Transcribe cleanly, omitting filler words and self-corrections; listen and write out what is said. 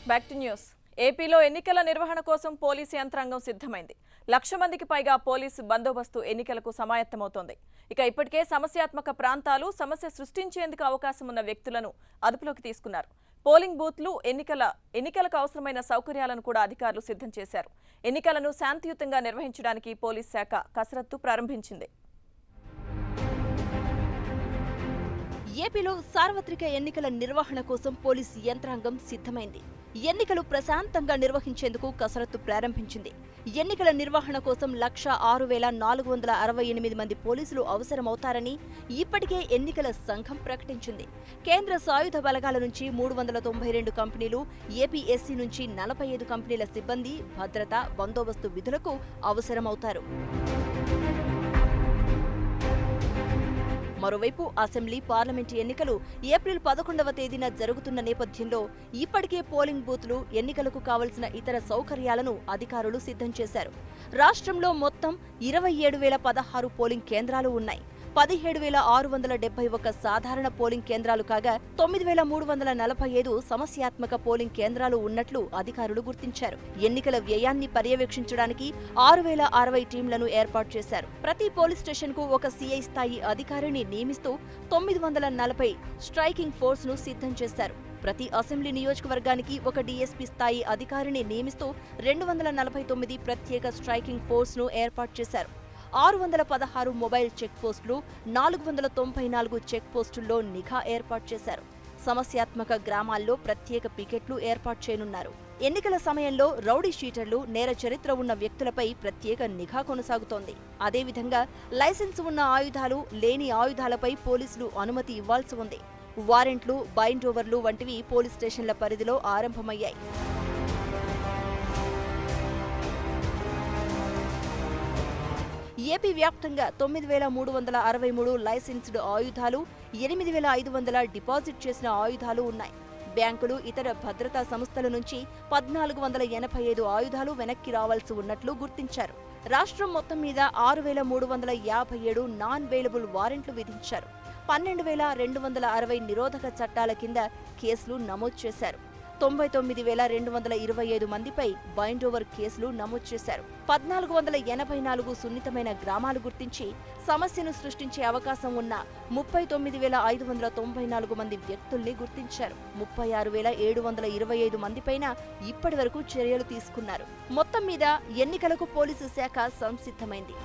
Back to news. ఏపీలో ఎన్నికల నిర్వహణ కోసం పోలీసు యంత్రాంగం సిద్ధమైంది. 1,00,000 మందికి పైగా పోలీసు బందోబస్తు ఎన్నికలకు సమాయత్తమవుతోంది. ఇప్పటికే సమస్యాత్మక ప్రాంతాలు, సమస్య సృష్టించేందుకు అవకాశం ఉన్న వ్యక్తులను అదుపులోకి తీసుకున్నారు. పోలింగ్ బూత్లు, ఎన్నికలకు అవసరమైన సౌకర్యాలను కూడా అధికారులు సిద్ధం చేశారు. ఎన్నికలను శాంతియుతంగా నిర్వహించడానికి పోలీస్ శాఖ కసరత్తు ప్రారంభించింది. ఏపీలో సార్వత్రిక ఎన్నికల నిర్వహణ కోసం పోలీసు యంత్రాంగం సిద్ధమైంది. ఎన్నికలు ప్రశాంతంగా నిర్వహించేందుకు కసరత్తు ప్రారంభించింది. ఎన్నికల నిర్వహణ కోసం 1,06,468 మంది పోలీసులు అవసరమవుతారని ఇప్పటికే ఎన్నికల సంఘం ప్రకటించింది. కేంద్ర సాయుధ బలగాల నుంచి 392 కంపెనీలు, ఏపీఎస్సీ నుంచి 45 కంపెనీల సిబ్బంది భద్రత, బందోబస్తు విధులకు అవసరమవుతారు. మరోవైపు అసెంబ్లీ, పార్లమెంటు ఎన్నికలు ఏప్రిల్ 11వ తేదీన జరుగుతున్న నేపథ్యంలో ఇప్పటికే పోలింగ్ బూత్లు, ఎన్నికలకు కావలసిన ఇతర సౌకర్యాలను అధికారులు సిద్ధం చేశారు. రాష్ట్రంలో మొత్తం 27,016 పోలింగ్ కేంద్రాలు ఉన్నాయి. 17,671 సాధారణ పోలింగ్ కేంద్రాలు కాగా 9,345 సమస్యాత్మక పోలింగ్ కేంద్రాలు ఉన్నట్లు అధికారులు గుర్తించారు. ఎన్నికల వ్యయాన్ని పర్యవేక్షించడానికి 6,060 టీంలను ఏర్పాటు చేశారు. ప్రతి పోలీస్ స్టేషన్ కు ఒక సిఐ స్థాయి అధికారిని నియమిస్తూ 940 స్ట్రైకింగ్ ఫోర్స్ ను సిద్ధం చేశారు. ప్రతి అసెంబ్లీ నియోజకవర్గానికి ఒక డీఎస్పీ స్థాయి అధికారిని నియమిస్తూ 249 ప్రత్యేక స్ట్రైకింగ్ ఫోర్స్ ను ఏర్పాటు చేశారు. 616 మొబైల్ చెక్ పోస్టులు, 494 చెక్ పోస్టుల్లో నిఘా ఏర్పాటు చేశారు. సమస్యాత్మక గ్రామాల్లో ప్రత్యేక పికెట్లు ఏర్పాటు చేయనున్నారు. ఎన్నికల సమయంలో రౌడీ షీటర్లు, నేర చరిత్ర ఉన్న వ్యక్తులపై ప్రత్యేక నిఘా కొనసాగుతోంది. అదేవిధంగా లైసెన్స్ ఉన్న ఆయుధాలు, లేని ఆయుధాలపై పోలీసులు అనుమతి ఇవ్వాల్సి ఉంది. వారెంట్లు, బైండ్ ఓవర్లు వంటివి పోలీస్ స్టేషన్ల పరిధిలో ఆరంభమయ్యాయి. ఏపీ వ్యాప్తంగా 9,363 లైసెన్స్డ్ ఆయుధాలు, 8,500 డిపాజిట్ చేసిన ఆయుధాలు ఉన్నాయి. బ్యాంకులు, ఇతర భద్రతా సంస్థల నుంచి 1,485 ఆయుధాలు వెనక్కి రావాల్సి ఉన్నట్లు గుర్తించారు. రాష్ట్రం మొత్తం మీద 6,357 నాన్ బెయిలబుల్ వారెంట్లు విధించారు. 12,260 నిరోధక చట్టాల కింద కేసులు నమోదు చేశారు. 99,225 మందిపై బైండ్ ఓవర్ కేసులు నమోదు చేశారు. 1,484 సున్నితమైన గ్రామాలు గుర్తించి సమస్యను సృష్టించే అవకాశం ఉన్న 39,594 మంది వ్యక్తుల్ని గుర్తించారు. 36,725 మందిపైన ఇప్పటి వరకు చర్యలు తీసుకున్నారు. మొత్తం మీద ఎన్నికలకు పోలీసు శాఖ సంసిద్ధమైంది.